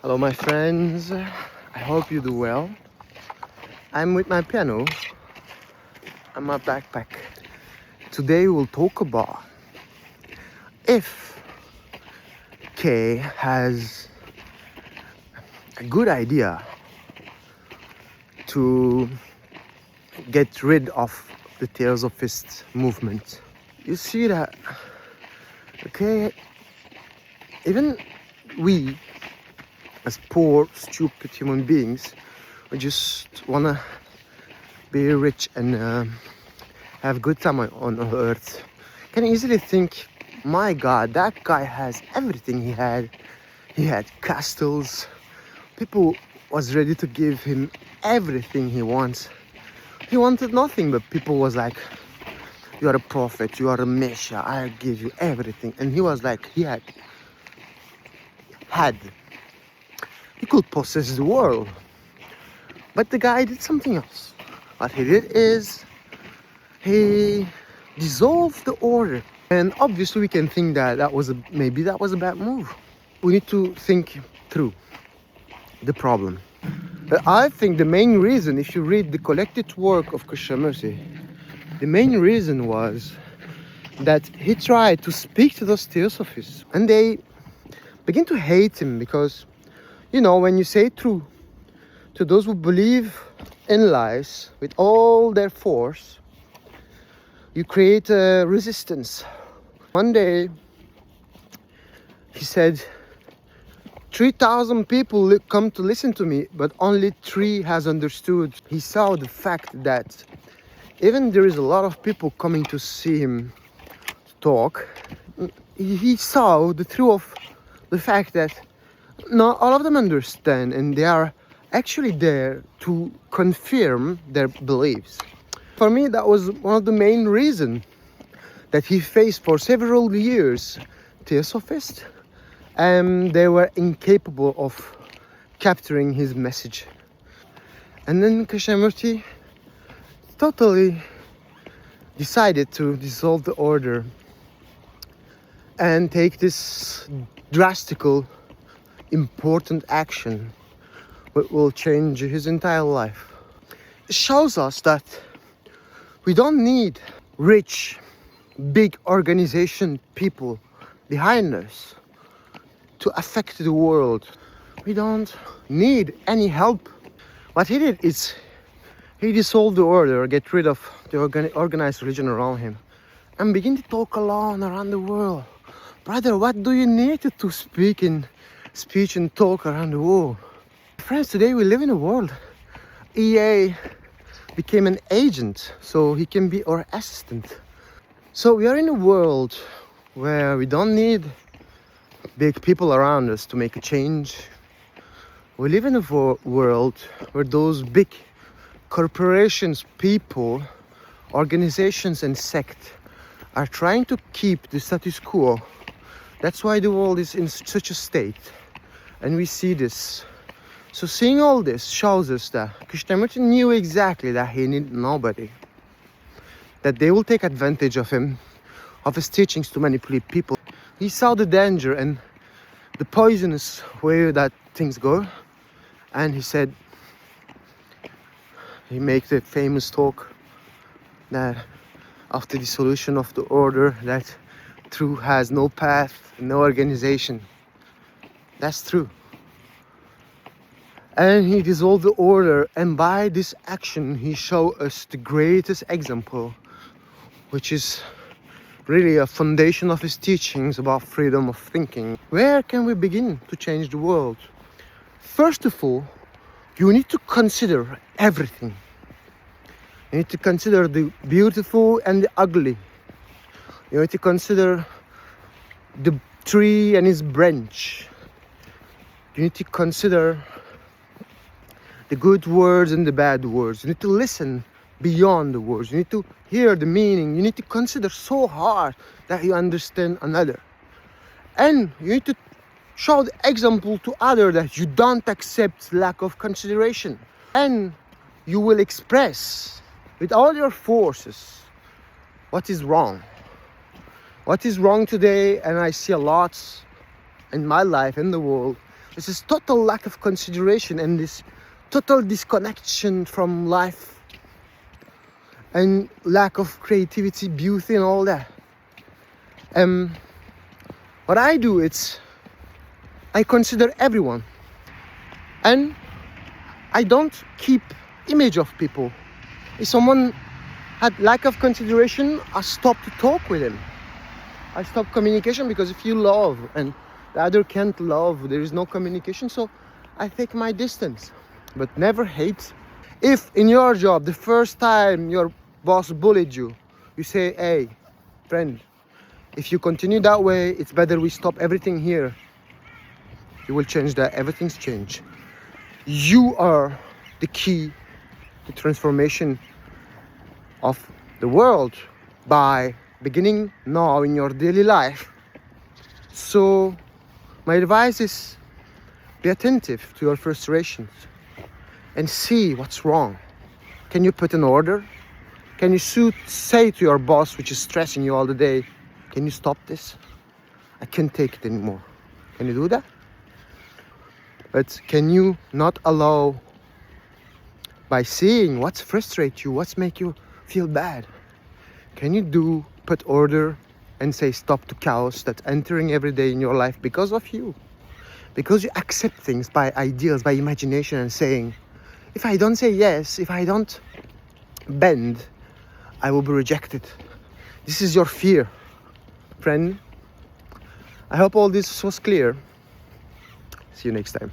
Hello my friends, I hope you do well. I'm with my piano and my backpack. Today we'll talk about if K has a good idea to get rid of the Tears of Fist movement. You see that, okay, even we as poor, stupid human beings, we just wanna be rich and have good time on earth. Can easily think, my God, that guy has everything he had. He had castles. People was ready to give him everything he wants. He wanted nothing, but people was like, you are a prophet, you are a Messiah, I'll give you everything. And he was like, he he could possess the world. But the guy did something else. What he did is he dissolved the order. And obviously we can think that maybe that was a bad move. We need to think through the problem. But I think the main reason, if you read the collected work of Krishnamurti, the main reason was that he tried to speak to those theosophists, and they begin to hate him because, you know, when you say true to those who believe in lies with all their force, you create a resistance. One day he said, 3,000 people come to listen to me, but only 3 has understood. He saw the fact that even there is a lot of people coming to see him talk, he saw the truth of the fact that not all of them understand, and they are actually there to confirm their beliefs. For me, that was one of the main reasons that he faced for several years Theosophists, and they were incapable of capturing his message. And then Krishnamurti totally decided to dissolve the order and take this drastical, important action that will change his entire life. It shows us that we don't need rich, big organization people behind us to affect the world. We don't need any help. What he did is he dissolved the order, get rid of the organized religion around him, and begin to talk alone around the world. Brother, what do you need to speak in speech and talk around the world? Friends, today we live in a world. EA became an agent, so he can be our assistant. So we are in a world where we don't need big people around us to make a change. We live in a world where those big corporations, people, organizations and sects are trying to keep the status quo. That's why the world is in such a state, and we see this. So seeing all this shows us that Krishnamurti knew exactly that he needed nobody, that they will take advantage of him, of his teachings to manipulate people. He saw the danger and the poisonous way that things go, and he said, he made the famous talk that after the dissolution of the order, that truth has no path, no organization. That's true. And he dissolved the order, and by this action he showed us the greatest example, which is really a foundation of his teachings about freedom of thinking. Where can we begin to change the world? First of all, you need to consider everything. You need to consider the beautiful and the ugly. You need to consider the tree and its branch. You need to consider the good words and the bad words. You need to listen beyond the words. You need to hear the meaning. You need to consider so hard that you understand another. And you need to show the example to others that you don't accept lack of consideration. And you will express with all your forces what is wrong. What is wrong today, and I see a lot in my life, in the world, It's this total lack of consideration and this total disconnection from life and lack of creativity, beauty and all that. What I do, I consider everyone, and I don't keep image of people. If someone had lack of consideration, I stop to talk with him. I stop communication, because if you love and the other can't love, there is no communication. So I take my distance, but never hate. If in your job, the first time your boss bullied you, you say, hey, friend, if you continue that way, it's better we stop everything here. You will change that. Everything's changed. You are the key to transformation of the world by beginning now in your daily life. So my advice is, be attentive to your frustrations and see what's wrong. Can you put an order? Can you say to your boss, which is stressing you all the day, can you stop this? I can't take it anymore. Can you do that? But can you not allow, by seeing what's frustrate you, what's make you feel bad, can you put order and say stop to chaos that's entering every day in your life because of you? Because you accept things by ideals, by imagination, and saying, if I don't say yes, if I don't bend, I will be rejected. This is your fear, friend. I hope all this was clear. See you next time.